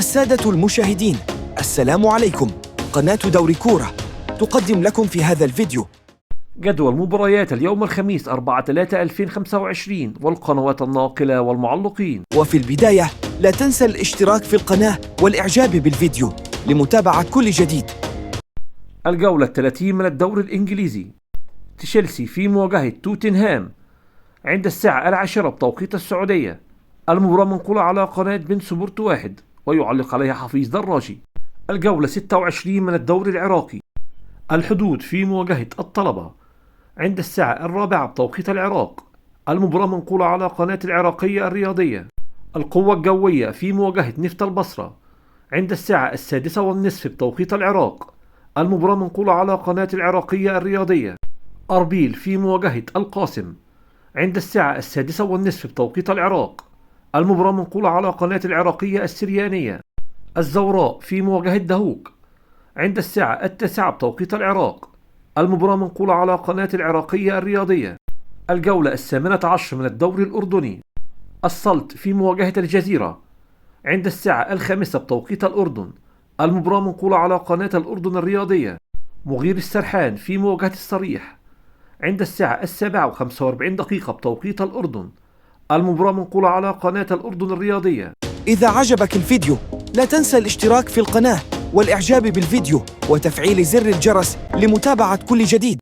السادة المشاهدين، السلام عليكم. قناة دوري كورة تقدم لكم في هذا الفيديو جدول مباريات اليوم الخميس 4/3/2025 والقنوات الناقلة والمعلقين. وفي البداية لا تنسى الاشتراك في القناة والإعجاب بالفيديو لمتابعة كل جديد. الجولة 30 من الدوري الإنجليزي، تشيلسي في مواجهة توتنهام عند الساعة 10 بتوقيت السعودية. المباراة منقولة على قناة بن سبورت 1 ويعلق عليها حفيظ دراجي. الجولة 26 من الدوري العراقي، الحدود في مواجهة الطلبة عند الساعة 4 بتوقيت العراق. المباراة منقولة على قناة العراقية الرياضية. القوة الجوية في مواجهة نفط البصرة عند الساعة 6:30 بتوقيت العراق. المباراة منقولة على قناة العراقية الرياضية. أربيل في مواجهة القاسم عند الساعة 6:30 بتوقيت العراق. المباراة منقولة على قناة العراقية السريانية. الزوراء في مواجهة دهوك عند الساعة 9 بتوقيت العراق. المباراة منقولة على قناة العراقية الرياضية. الجولة 18 من الدوري الأردني، السلط في مواجهة الجزيرة عند الساعة 5 بتوقيت الأردن. المباراة منقولة على قناة الأردن الرياضية. مغير السرحان في مواجهة الصريح عند الساعة 7:45 بتوقيت الأردن. المباراة منقولة على قناة الأردن الرياضية. إذا عجبك الفيديو لا تنسى الاشتراك في القناة والإعجاب بالفيديو وتفعيل زر الجرس لمتابعة كل جديد.